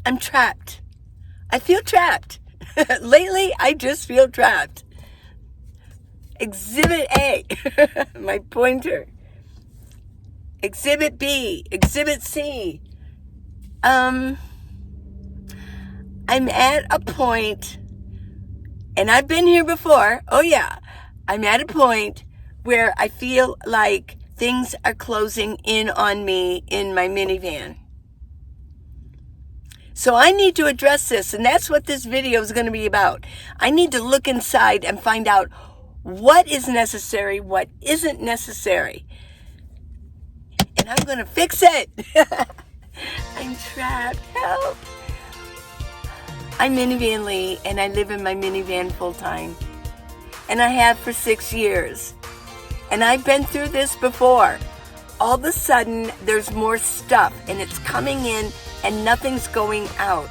I'm trapped. I feel trapped. Lately, I just feel trapped. Exhibit A, my pointer. Exhibit B, Exhibit C. I'm at a point, and I've been here before. Oh yeah, I'm at a point where I feel like things are closing in on me in my minivan. So I need to address this, and that's what this video is going to be about. I need to look inside and find out what is necessary, what isn't necessary. And I'm going to fix it. I'm trapped. Help. I'm Minivan Lee, and I live in my minivan full time. And I have for 6 years. And I've been through this before. All of a sudden, there's more stuff, and it's coming in, and nothing's going out.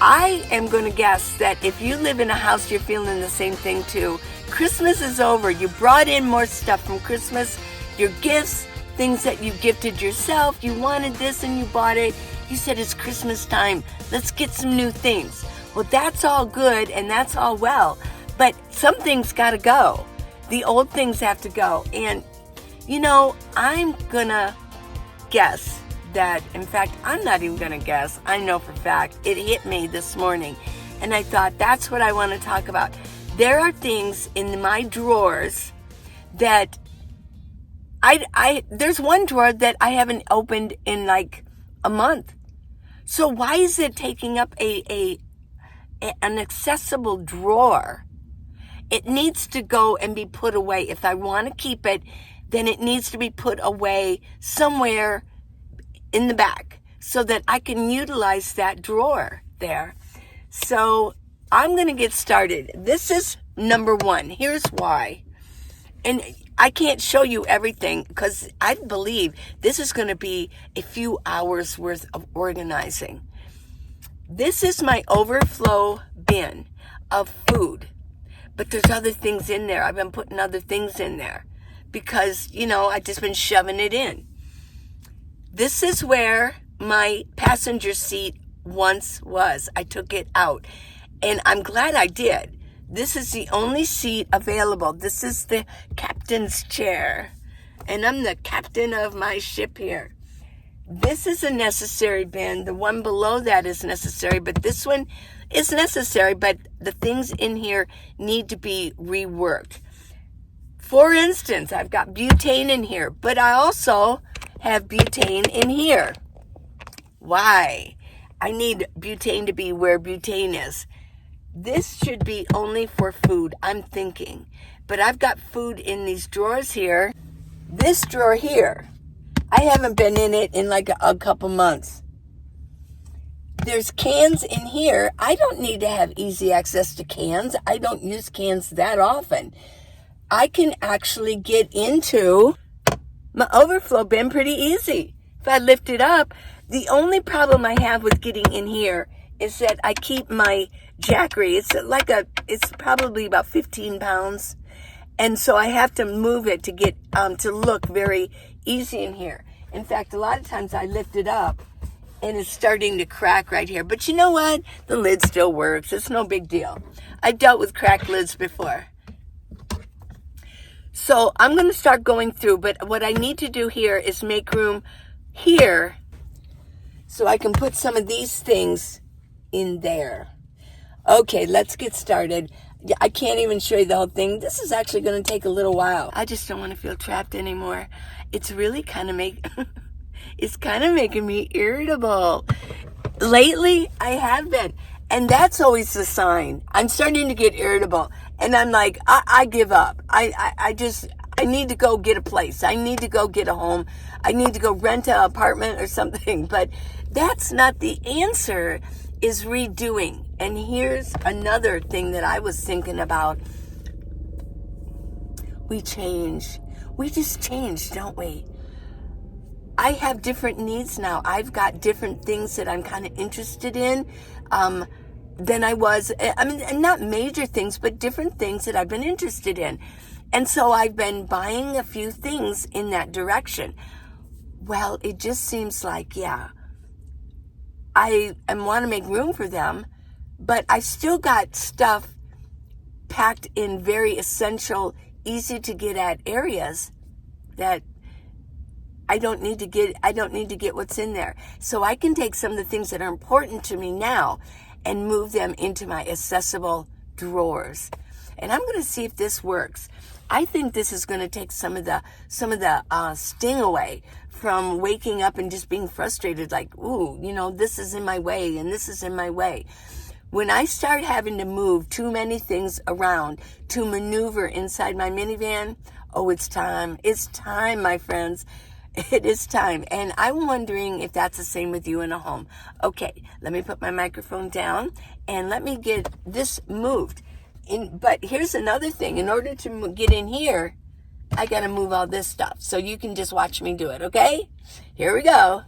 I am going to guess that if you live in a house, you're feeling the same thing too. Christmas is over. You brought in more stuff from Christmas. Your gifts, things that you gifted yourself. You wanted this and you bought it. You said it's Christmas time. Let's get some new things. Well, that's all good and that's all well. But some things got to go. The old things have to go. And, I'm going to guess that, in fact, I'm not even going to guess. I know for a fact. It hit me this morning. And I thought, that's what I want to talk about. There are things in my drawers that there's one drawer that I haven't opened in like a month. So why is it taking up an accessible drawer? It needs to go and be put away. If I want to keep it, then it needs to be put away somewhere in the back so that I can utilize that drawer there. So I'm going to get started. This is number one. Here's why. And I can't show you everything because I believe this is going to be a few hours worth of organizing. This is my overflow bin of food. But there's other things in there. I've been putting other things in there because, I've just been shoving it in. This is where my passenger seat once was. I took it out, and I'm glad I did. This is the only seat available. This is the captain's chair, and I'm the captain of my ship here. This is a necessary bin. The one below that is necessary, but this one is necessary, but the things in here need to be reworked. For instance, I've got butane in here, but I also have butane in here. Why? I need butane to be where butane is. This should be only for food, I'm thinking. But I've got food in these drawers here. This drawer here, I haven't been in it in like a couple months. There's cans in here. I don't need to have easy access to cans. I don't use cans that often. I can actually get into my overflow bin pretty easy. If I lift it up, the only problem I have with getting in here is that I keep my jackery. It's probably about 15 pounds. And so I have to move it to get, to look very easy in here. In fact, a lot of times I lift it up and it's starting to crack right here. But you know what? The lid still works. It's no big deal. I dealt with cracked lids before. So I'm going to start going through, but what I need to do here is make room here so I can put some of these things in there. Okay, let's get started. I can't even show you the whole thing. This is actually going to take a little while. I just don't want to feel trapped anymore. It's really it's kind of making me irritable. Lately, I have been. And that's always the sign. I'm starting to get irritable. And I'm like, I give up. I need to go get a place. I need to go get a home. I need to go rent an apartment or something. But that's not the answer, is redoing. And here's another thing that I was thinking about. We change. We just change, don't we? I have different needs now. I've got different things that I'm kind of interested in than I was. I mean, not major things, but different things that I've been interested in. And so I've been buying a few things in that direction. Well, it just seems like, I want to make room for them, but I still got stuff packed in very essential, easy to get at areas that I don't need to get what's in there. So I can take some of the things that are important to me now and move them into my accessible drawers. And I'm going to see if this works. I think this is going to take some of the sting away from waking up and just being frustrated, like, ooh, this is in my way and this is in my way. When I start having to move too many things around to maneuver inside my minivan, oh, it's time. It's time, my friends. It is time. And I'm wondering if that's the same with you in a home. Okay, let me put my microphone down and let me get this moved. But here's another thing. In order to get in here, I got to move all this stuff. So you can just watch me do it, okay? Here we go.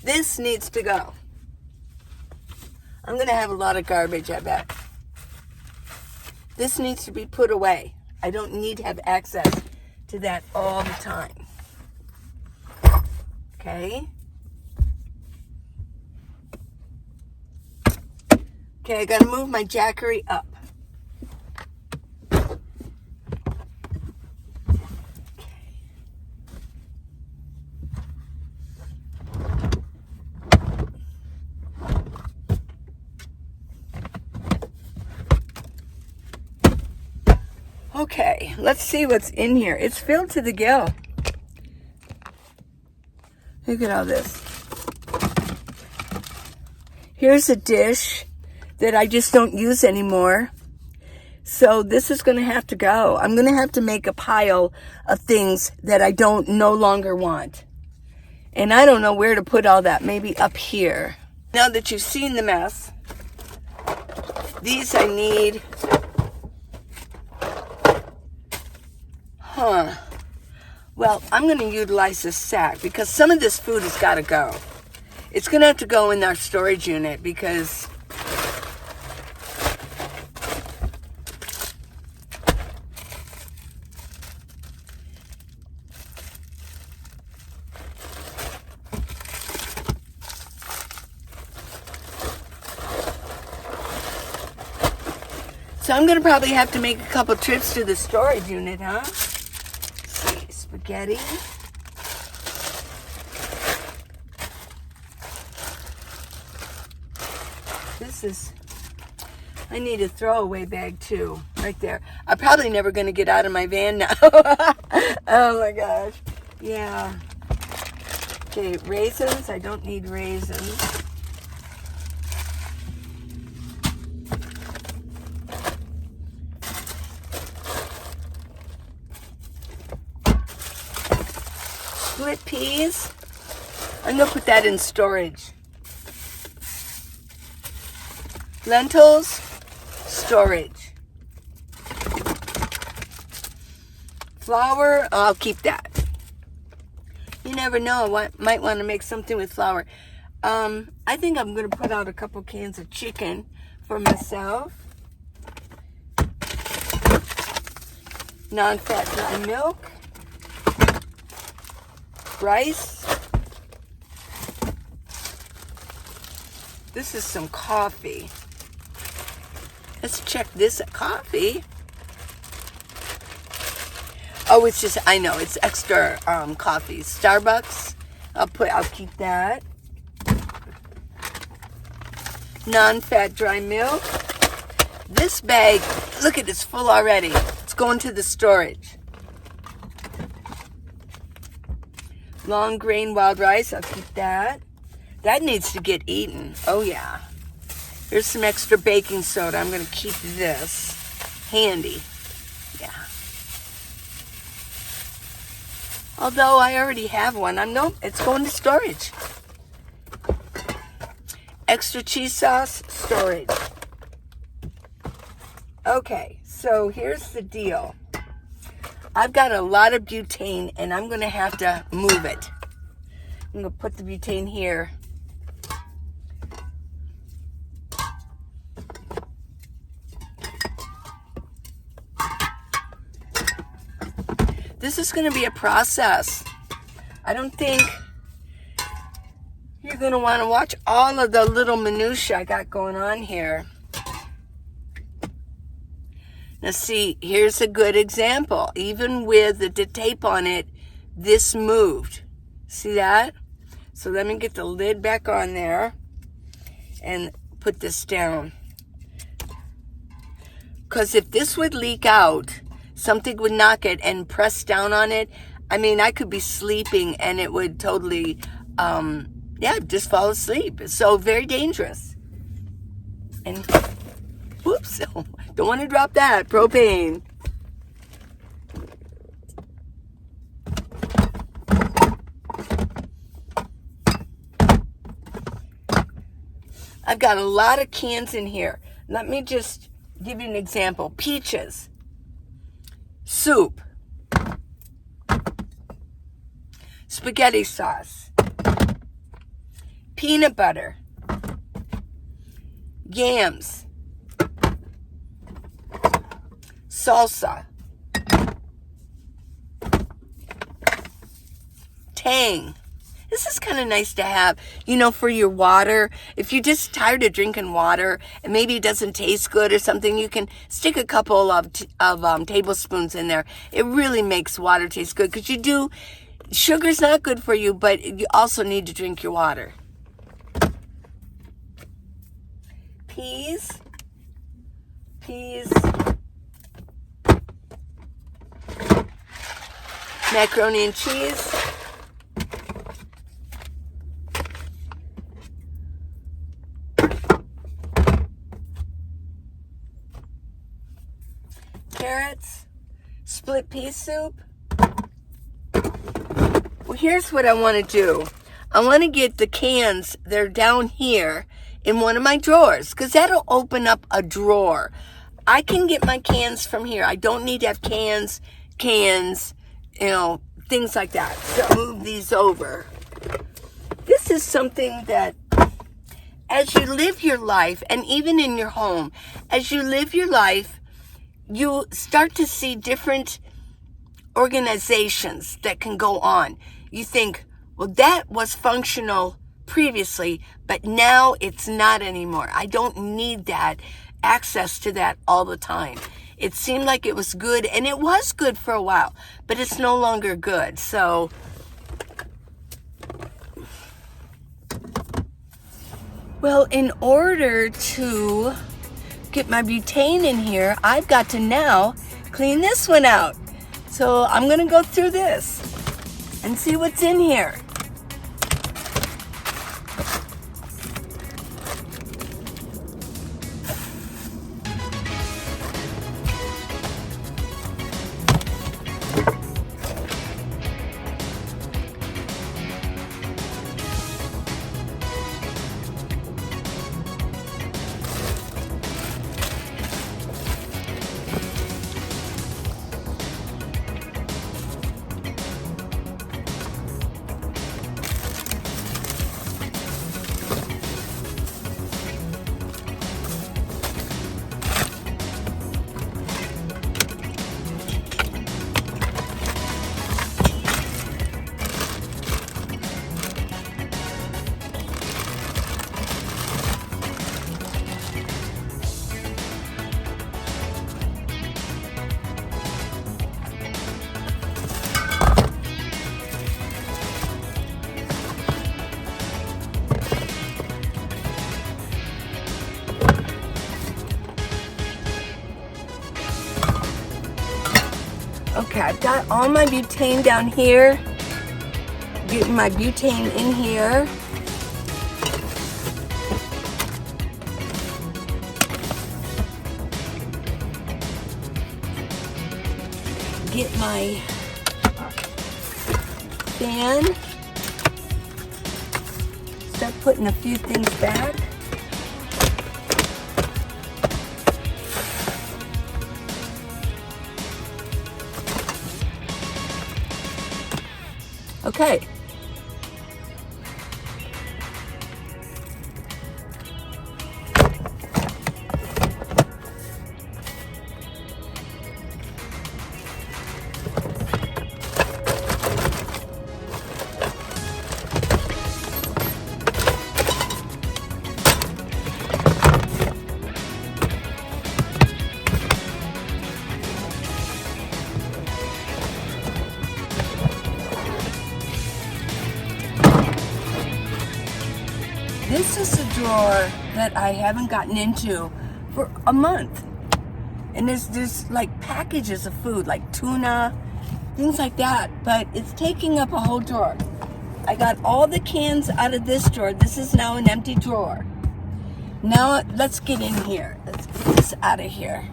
This needs to go. I'm going to have a lot of garbage, I bet. This needs to be put away. I don't need to have access to that all the time. Okay? Okay, I got to move my jackery up. Okay, let's see what's in here. It's filled to the gill. Look at all this. Here's a dish that I just don't use anymore. So this is going to have to go. I'm going to have to make a pile of things that I no longer want. And I don't know where to put all that. Maybe up here. Now that you've seen the mess, these I need. Well, I'm going to utilize this sack because some of this food has got to go. It's going to have to go in our storage unit because so I'm going to probably have to make a couple trips to the storage unit, huh? Spaghetti. I need a throwaway bag too, right there. I'm probably never going to get out of my van now. Oh my gosh. Yeah. Okay, raisins. I don't need raisins. Split peas. I'm going to put that in storage. Lentils, storage. Flour, I'll keep that. You never know, I might want to make something with flour. I think I'm going to put out a couple cans of chicken for myself. Non-fat dry milk. Rice. This is some coffee. Let's check this coffee. Oh, it's just, I know, it's extra coffee. Starbucks. I'll keep that. Non-fat dry milk. This bag, look at it's full already. It's going to the storage. Long grain wild rice, I'll keep that. That needs to get eaten. Oh yeah. Here's some extra baking soda. I'm going to keep this handy. Yeah. Although I already have one. Nope, it's going to storage. Extra cheese sauce, storage. Okay, so here's the deal. I've got a lot of butane, and I'm going to have to move it. I'm going to put the butane here. This is going to be a process. I don't think you're going to want to watch all of the little minutiae I got going on here. Now see, here's a good example. Even with the tape on it, this moved. See that? So let me get the lid back on there and put this down. Because if this would leak out, something would knock it and press down on it. I mean, I could be sleeping and it would totally, just fall asleep. It's so very dangerous. And, whoops, don't want to drop that, propane. I've got a lot of cans in here. Let me just give you an example. Peaches, soup, spaghetti sauce, peanut butter, yams, salsa, Tang. This is kind of nice to have, for your water. If you're just tired of drinking water and maybe it doesn't taste good or something, you can stick a couple of tablespoons in there. It really makes water taste good because sugar's not good for you, but you also need to drink your water. Peas, macaroni and cheese, carrots, split pea soup. Well, here's what I want to do. I want to get the cans that are down here in one of my drawers because that'll open up a drawer. I can get my cans from here. I don't need to have cans, things like that. So move these over. This is something that as you live your life, and even in your home, as you live your life, you start to see different organizations that can go on. You think, well, that was functional previously, but now it's not anymore. I don't need that access to that all the time. It seemed like it was good, and it was good for a while, but it's no longer good. So well, in order to get my butane in here, I've got to now clean this one out. So I'm going to go through this and see what's in here. Okay, I've got all my butane down here. Getting my butane in here. Get my fan. Start putting a few things back. Okay. This is a drawer that I haven't gotten into for a month. And there's like packages of food, like tuna, things like that. But it's taking up a whole drawer. I got all the cans out of this drawer. This is now an empty drawer. Now let's get in here. Let's get this out of here.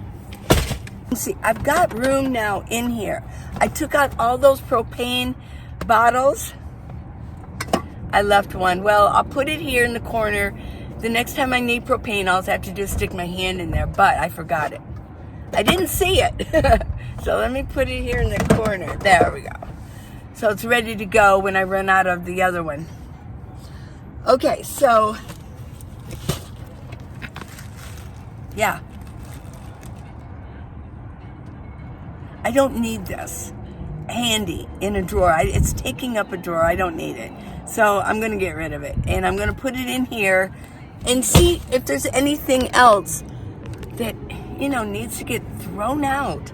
See, I've got room now in here. I took out all those propane bottles. I left one. Well, I'll put it here in the corner. The next time I need propane, all I have to do is stick my hand in there, but I forgot it. I didn't see it. So let me put it here in the corner. There we go. So it's ready to go when I run out of the other one. Okay, so yeah. I don't need this handy in a drawer. It's taking up a drawer. I don't need it. So I'm going to get rid of it. And I'm going to put it in here and see if there's anything else that, needs to get thrown out.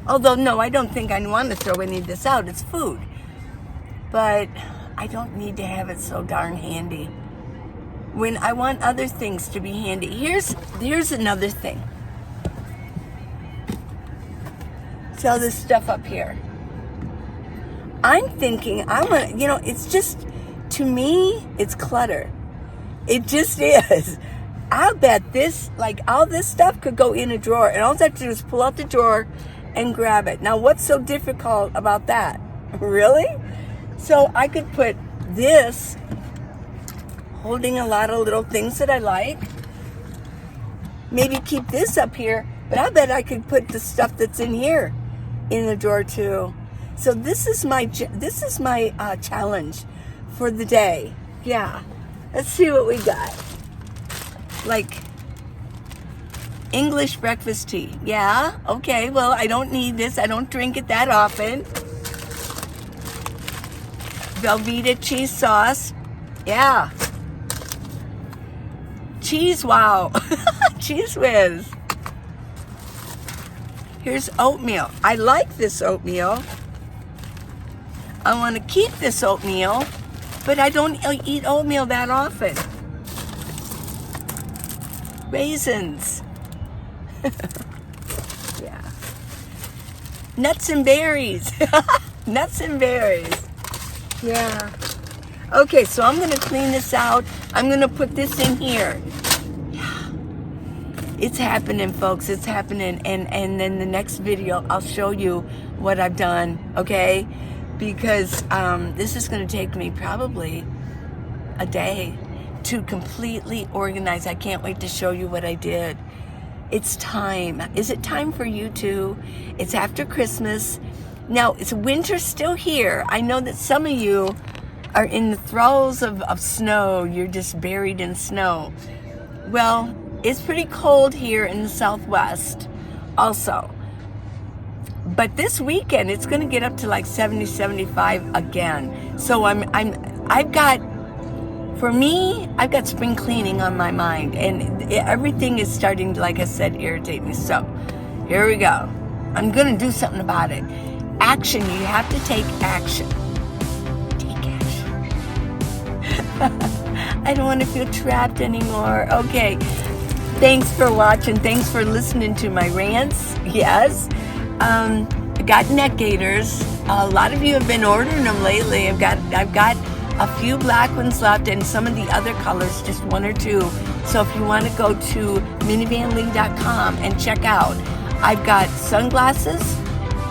Although, no, I don't think I want to throw any of this out. It's food. But I don't need to have it so darn handy when I want other things to be handy. Here's another thing. See all this stuff up here. I'm thinking, it's just, to me, it's clutter. It just is. I'll bet this, all this stuff could go in a drawer, and all I have to do is pull out the drawer and grab it. Now, what's so difficult about that? Really? So I could put this, holding a lot of little things that I like. Maybe keep this up here, but I bet I could put the stuff that's in here in the drawer too. So this is my challenge for the day. Yeah. Let's see what we got. Like English breakfast tea. Yeah. Okay. Well, I don't need this. I don't drink it that often. Velveeta cheese sauce. Yeah. Cheese wow. Cheese whiz. Here's oatmeal. I like this oatmeal. I want to keep this oatmeal, but I don't eat oatmeal that often. Raisins. Yeah. Nuts and berries. Nuts and berries. Yeah. Okay, so I'm going to clean this out. I'm going to put this in here. Yeah. It's happening, folks. It's happening. And then the next video, I'll show you what I've done, okay? Because this is going to take me probably a day to completely organize. I can't wait to show you what I did. It's time. Is it time for you too? It's after Christmas. Now, it's winter still here. I know that some of you are in the throes of snow. You're just buried in snow. Well, it's pretty cold here in the Southwest also. But this weekend, it's going to get up to like 70, 75 again. So I've got spring cleaning on my mind, and everything is starting to, like I said, irritate me. So here we go. I'm going to do something about it. Action. You have to take action. Take action. I don't want to feel trapped anymore. Okay. Thanks for watching. Thanks for listening to my rants. Yes. I got neck gaiters. A lot of you have been ordering them lately. I've got a few black ones left and some of the other colors, just one or two. So if you want to go to minivanlee.com and check out, I've got sunglasses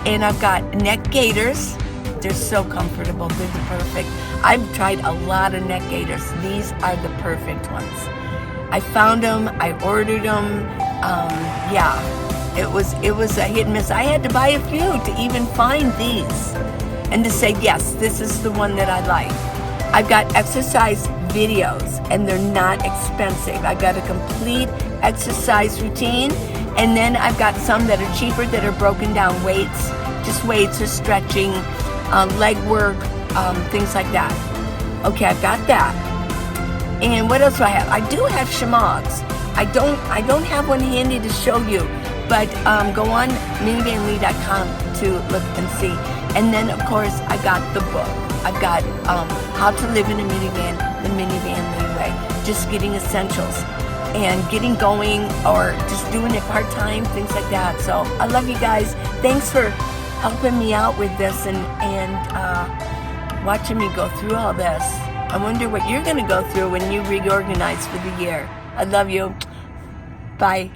and I've got neck gaiters. They're so comfortable. They're the perfect. I've tried a lot of neck gaiters. These are the perfect ones. I found them. I ordered them. Yeah. It was a hit and miss. I had to buy a few to even find these. and to say, yes, this is the one that I like. I've got exercise videos, and they're not expensive. I've got a complete exercise routine, and then I've got some that are cheaper that are broken down weights, just weights or stretching, leg work, things like that. Okay, I've got that. And what else do I have? I do have shamogs. I don't have one handy to show you, but go on minivanlee.com to look and see. And then, of course, I got the book. I've got How to Live in a Minivan, the Minivan Lee Way. Just getting essentials and getting going, or just doing it part-time, things like that. So I love you guys. Thanks for helping me out with this and watching me go through all this. I wonder what you're going to go through when you reorganize for the year. I love you. Bye.